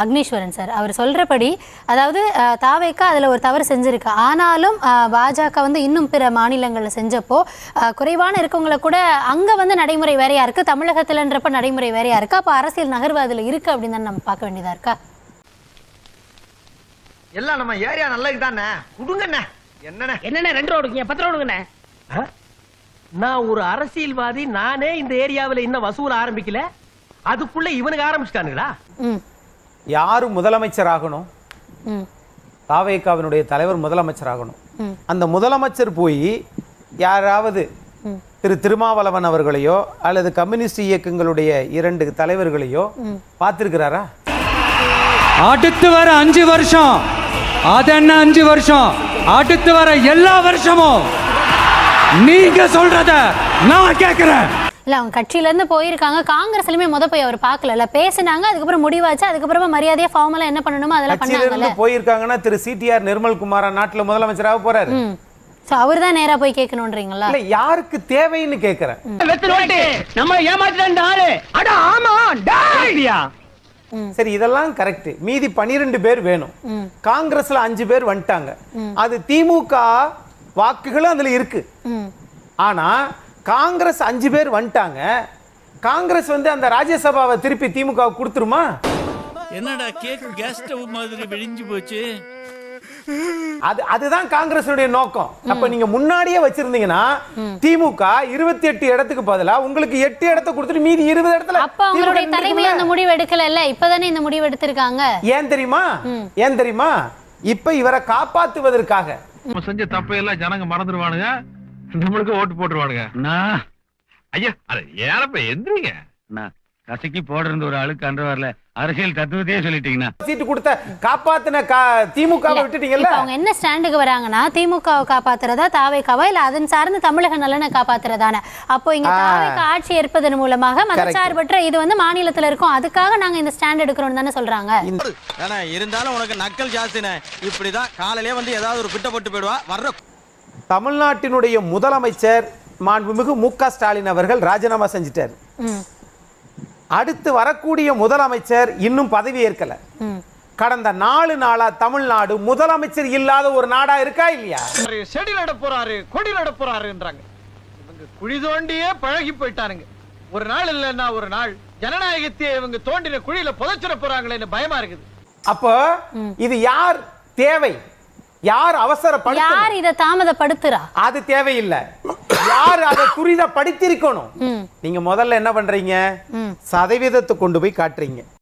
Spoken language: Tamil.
அக்னீஸ்வரன் சார். அவர் சொல்றபடி அதாவது தாவேக்கா அதுல ஒரு தவறு செஞ்சிருக்கு. ஆனாலும் பாஜக வந்து இன்னும் பிற மாநிலங்கள்ல செஞ்சப்போ குறைவான இருக்கவங்களை கூட அங்க வந்து நடைமுறை வேறையா இருக்கு, தமிழகத்துலன்றப்ப நடைமுறை வேறையா இருக்கு. அப்ப அரசியல் நகர்வு அதுல இருக்கு அப்படின்னு தான் நம்ம பார்க்க வேண்டியதா இருக்கா? எல்லாம் நம்ம ஏரியா நல்லது தானே, குடுங்கண்ணே. என்னண்ணே என்னண்ணே 2 ரோடுங்க 10 ரோடுங்கண்ணே. நான் ஒரு அரசியல்வாதி, நானே இந்த ஏரியாவில் இன்னும் வசூல் ஆரம்பிக்கல, அதுக்குள்ள இவனுக்கு ஆரம்பிச்சிட்டானுங்களா? யாரு முதலமைச்சர் ஆகணும்? தாவேகாவினுடைய தலைவர் முதலமைச்சர் ஆகணும். அந்த முதலமைச்சர் போய் யாராவது திரு திருமாவளவன் அவர்களையோ அல்லது கம்யூனிஸ்ட் இயக்கங்களுடைய 2 தலைவர்களையோ பார்த்திருக்கிறாரா? அடுத்து வர 5 வருஷம், அது என்ன 5 வருஷம், அடுத்து வர எல்லா வருஷமும் நீங்க சொல்றத நான் கேட்கிறேன். இல்ல அவங்க கட்சியில இருந்து போயிருக்காங்க, காங்கிரஸ்லயுமே போய் அவர் பார்க்கல, பேசினாங்க, அதுக்கப்புறம் முடிவாச்சு, அதுக்கப்புறமா மரியாதையா ஃபார்மலா என்ன பண்ணணுமோ அதெல்லாம் பண்ணாங்கல்ல. போயிருக்காங்கன்னா திரு சிடிஆர் நிர்மல்குமார் நாட்டுல முதலமைச்சராக போறாரு. அவர்தான் நேரா போய் கேட்கணும்ன்றீங்களா? இல்ல, யாருக்கு தேவைன்னு கேக்குறேன். நம்ம ஏமாத்திட்ட ஆளு. அட ஆமா டாய்யா. சரி, இதெல்லாம் கரெக்ட். மீதி 12 பேர் வேணும். காங்கிரஸ்ல 5 பேர் வந்துட்டாங்க. அது திமுக வாக்குகளும் அதுல இருக்கு. ஆனா காங்கிரஸ் 5 பேர் வந்துட்டாங்க. காங்கிரஸ் வந்து அந்த ராஜ்யசபாவை திருப்பி திமுக கொடுத்துருமா? என்னடா கேக் கேஸ் ஸ்டவ் மாதிரி விழிஞ்சு போச்சு. அதுதான் காங்கிரஸுடைய நோக்கம். அப்ப நீங்க முன்னாடியே வச்சிருந்தீங்கன்னா திமுக 28 இடத்துக்கு பதிலா உங்களுக்கு 8 இடத்தை கொடுத்துட்டு மீதி 20 இடத்துல அப்ப அவங்களுடைய தலைமையில அந்த முடிவு எடுக்கல. இப்பதானே இந்த முடிவு எடுத்திருக்காங்க. ஏன் தெரியுமா? இப்ப இவரை காப்பாத்துவதற்காக செஞ்ச தப்பையெல்லாம் ஜனங்க மறந்துடுவானுங்க, நம்மளுக்கு ஓட்டு போட்டுருவானுங்க. ஐயா அது ஏனப்ப எந்திரிங்க. கசக்கி போடுறது ஒரு ஆளுக்கு அன்று வரல, அரசியல் தத்துவத்தையே சொல்லிட்டீங்கன்னா சீட்டு கொடுத்த காப்பாத்தின திமுக விட்டுட்டீங்கல்ல. அவங்க என்ன ஸ்டாண்டுக்கு வராங்கன்னா திமுகவை காப்பாத்துறதா தாவேக்காவா இல்ல அதன் சார்ந்த தமிழக நலனை காப்பாத்துறதான? அப்போ இங்க தாவேக்கா ஆட்சி ஏற்பதன் மூலமாக மதச்சார்பற்ற இது வந்து மாநிலத்துல இருக்கும், அதுக்காக நாங்க இந்த ஸ்டாண்ட் எடுக்கிறோம் தானே சொல்றாங்க. இருந்தாலும் உனக்கு நக்கல் ஜாஸ்தினே. இப்படிதான் காலையிலே வந்து ஏதாவது ஒரு பிட்ட போட்டு போயிடுவா. வர்ற தமிழ்நாட்டினுடைய முதலமைச்சர் மாண்புமிகு மு.க. ஸ்டாலின் அவர்கள் ராஜினாமா செஞ்சிட்டார். அடுத்து வரக்கூடிய முதலமைச்சர் இன்னும் பதவி ஏற்கல. கடந்த 4 நாளா தமிழ்நாடு முதலமைச்சர் இல்லாத ஒரு நாடா இருக்கா இல்லையா? செடி நட போறாரு, கொடி நட போறாருன்றாங்க. இவங்க குழி தோண்டியே பழகி போயிட்டாருங்க. ஒரு நாள் இல்லன்னா ஒரு நாள் ஜனநாயகத்தை இவங்க தோண்டின குழியில புதைச்சிட போறாங்களேன்னு பயமா இருக்குது. அப்போ இது யார் தேவை? யார் அவசரப்படுத்த? யார் இத தாமதப்படுத்துறா? அது தேவையில்லை. யார் அதை துரிதப்படுத்திருக்கணும்? நீங்க முதல்ல என்ன பண்றீங்க? சதவீதத்தை கொண்டு போய் காட்டுறீங்க.